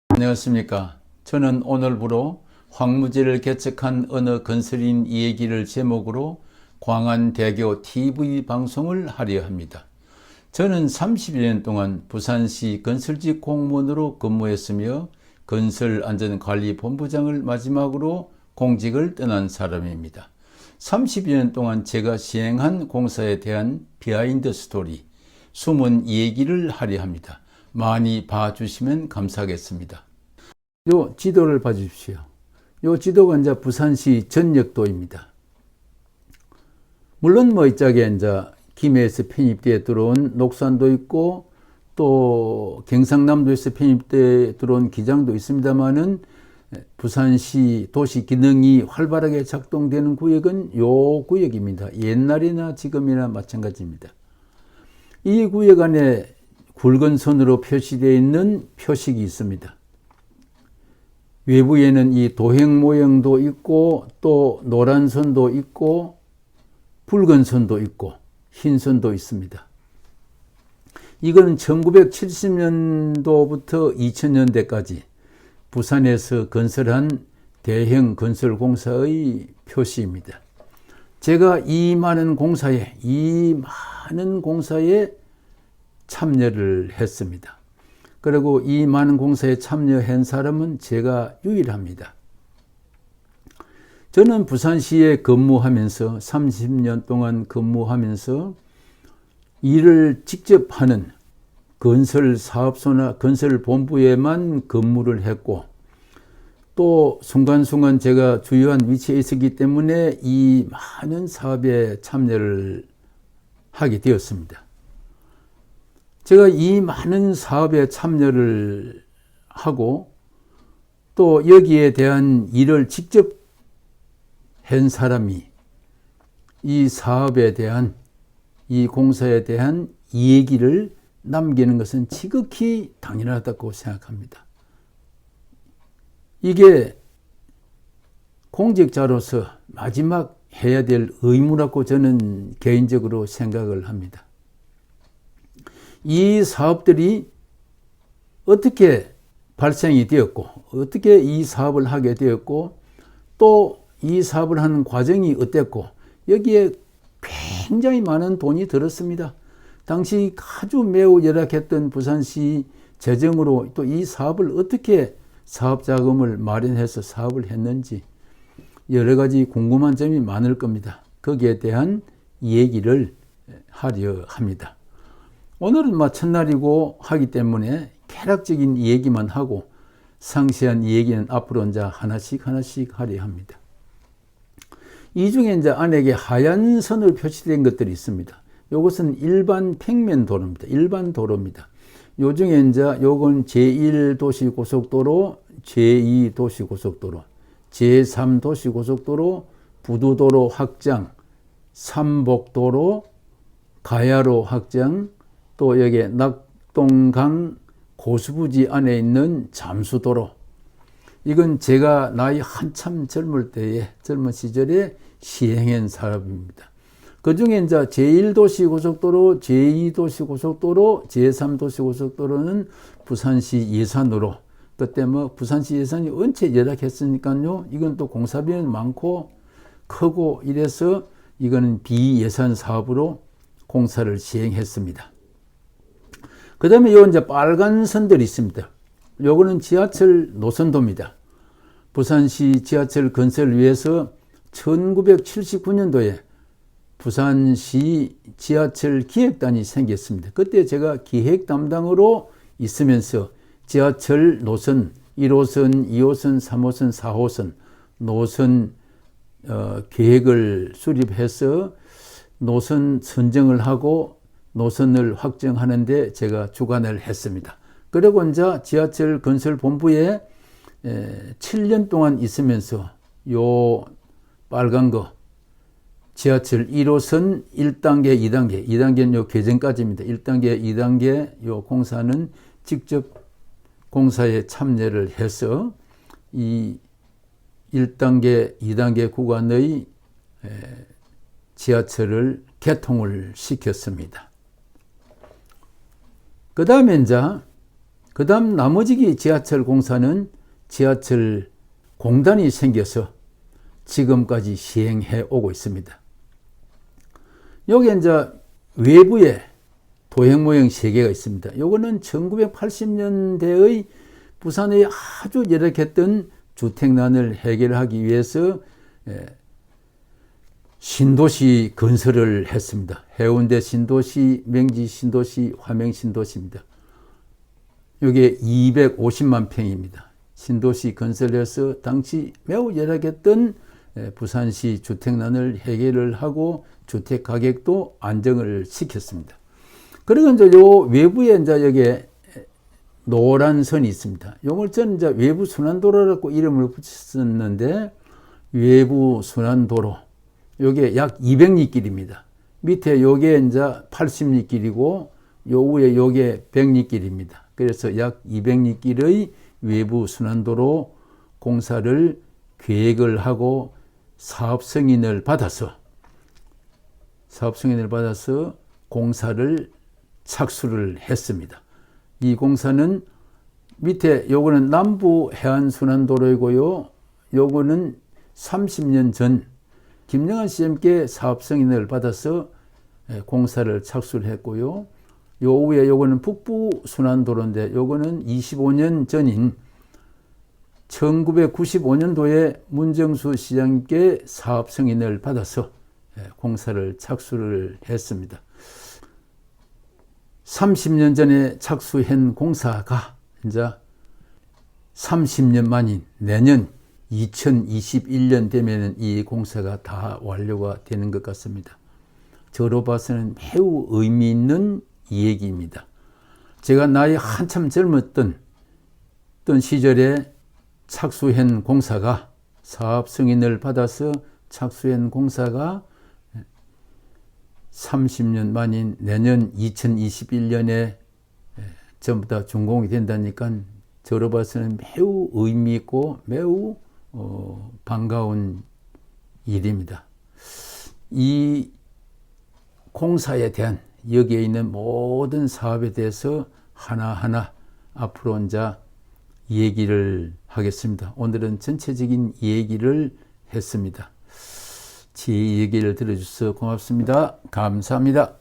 안녕하십니까. 저는 오늘부로 황무지를 개척한 어느 건설인 이야기를 제목으로 광안대교 TV 방송을 하려 합니다. 저는 30년 동안 부산시 건설직 공무원으로 근무했으며 건설안전관리본부장을 마지막으로 공직을 떠난 사람입니다. 30년 동안 제가 시행한 공사에 대한 비하인드 스토리, 숨은 얘기를 하려 합니다. 많이 봐주시면 감사하겠습니다. 요 지도를 봐주십시오. 요 지도가 이제 부산시 전역도입니다. 물론 이쪽에 이제 김해에서 편입되어 들어온 녹산도 있고 또 경상남도에서 편입되어 들어온 기장도 있습니다만은 부산시 도시 기능이 활발하게 작동되는 구역은 요 구역입니다. 옛날이나 지금이나 마찬가지입니다. 이 구역 안에 굵은 선으로 표시되어 있는 표식이 있습니다. 외부에는 이 도형 모형도 있고 또 노란 선도 있고 붉은 선도 있고 흰 선도 있습니다. 이거는 1970년도부터 2000년대까지 부산에서 건설한 대형 건설공사의 표시입니다. 제가 이 많은 공사에 참여를 했습니다. 그리고 이 많은 공사에 참여한 사람은 제가 유일합니다. 저는 부산시에 근무하면서 30년 동안 근무하면서 일을 직접 하는 건설사업소나 건설본부에만 근무를 했고 또 순간순간 제가 주요한 위치에 있었기 때문에 이 많은 사업에 참여를 하게 되었습니다. 제가 이 많은 사업에 참여를 하고 또 여기에 대한 일을 직접 한 사람이 이 사업에 대한 이 공사에 대한 얘기를 남기는 것은 지극히 당연하다고 생각합니다. 이게 공직자로서 마지막 해야 될 의무라고 저는 개인적으로 생각을 합니다. 이 사업들이 어떻게 발생이 되었고 어떻게 이 사업을 하게 되었고 또 이 사업을 하는 과정이 어땠고 여기에 굉장히 많은 돈이 들었습니다. 당시 아주 매우 열악했던 부산시 재정으로 또 이 사업을 어떻게 사업 자금을 마련해서 사업을 했는지 여러 가지 궁금한 점이 많을 겁니다. 거기에 대한 얘기를 하려 합니다. 오늘은 첫날이고 하기 때문에 개략적인 얘기만 하고 상세한 얘기는 앞으로 이제 하나씩 하려 합니다. 이 중에 이제 안에 하얀 선으로 표시된 것들이 있습니다. 이것은 일반 평면 도로입니다. 일반 도로입니다. 요 중에 이제 요건 제1도시고속도로, 제2도시고속도로, 제3도시고속도로, 부두도로 확장, 삼복도로, 가야로 확장, 또 여기 낙동강 고수부지 안에 있는 잠수도로. 이건 제가 나이 한참 젊은 시절에 시행한 사업입니다. 그 중에 이제 제1도시고속도로, 제2도시고속도로, 제3도시고속도로는 부산시 예산으로, 그때 부산시 예산이 언제 열악했으니까요. 이건 또 공사비는 많고 크고 이래서 이거는 비예산 사업으로 공사를 시행했습니다. 그 다음에 요 이제 빨간 선들이 있습니다. 요거는 지하철 노선도입니다. 부산시 지하철 건설을 위해서 1979년도에 부산시 지하철 기획단이 생겼습니다. 그때 제가 기획 담당으로 있으면서 지하철 노선 1호선, 2호선, 3호선, 4호선 노선 계획을 수립해서 노선 선정을 하고 노선을 확정하는데 제가 주관을 했습니다. 그리고 이제 지하철 건설 본부에 7년 동안 있으면서 요 빨간 거 지하철 1호선 1단계, 2단계는 요 개정까지입니다. 1단계, 2단계 요 공사는 직접 공사에 참여를 해서 이 1단계, 2단계 구간의 지하철을 개통을 시켰습니다. 그 다음에 나머지 지하철 공사는 지하철 공단이 생겨서 지금까지 시행해 오고 있습니다. 여기 이제 외부에 도형 모형 3개가 있습니다. 요거는 1980년대의 부산의 아주 열악했던 주택난을 해결하기 위해서 신도시 건설을 했습니다. 해운대 신도시, 명지 신도시, 화명 신도시입니다. 이게 250만 평입니다. 신도시 건설해서 당시 매우 열악했던 부산시 주택난을 해결을 하고 주택 가격도 안정을 시켰습니다. 그리고 이제 요 외부에 이제 여기에 노란 선이 있습니다. 요걸 저는 이제 외부 순환도로라고 이름을 붙였었는데, 외부 순환도로. 요게 약 200리길입니다. 밑에 요게 이제 80리길이고, 요 위에 요게 100리길입니다. 그래서 약 200리길의 외부 순환도로 공사를 계획을 하고 사업 승인을 받아서 공사를 착수를 했습니다. 이 공사는 밑에 요거는 남부 해안순환도로이고요. 요거는 30년 전 김영한 씨님께 사업 승인을 받아서 공사를 착수를 했고요. 요 위에 요거는 북부 순환도로인데 요거는 25년 전인 1995년도에 문정수 시장님께 사업 승인을 받아서 공사를 착수를 했습니다. 30년 전에 착수한 공사가 이제 30년 만인 내년 2021년 되면 이 공사가 다 완료가 되는 것 같습니다. 저로 봐서는 매우 의미 있는 얘기입니다. 제가 나이 한참 젊었던 시절에 착수한 공사가, 사업 승인을 받아서 착수한 공사가 30년 만인 내년 2021년에 전부 다 준공이 된다니까 저로 봐서는 매우 의미 있고 매우 반가운 일입니다. 이 공사에 대한 여기에 있는 모든 사업에 대해서 하나하나 앞으로 이제 얘기를 하겠습니다. 오늘은 전체적인 얘기를 했습니다. 제 얘기를 들어주셔서 고맙습니다. 감사합니다.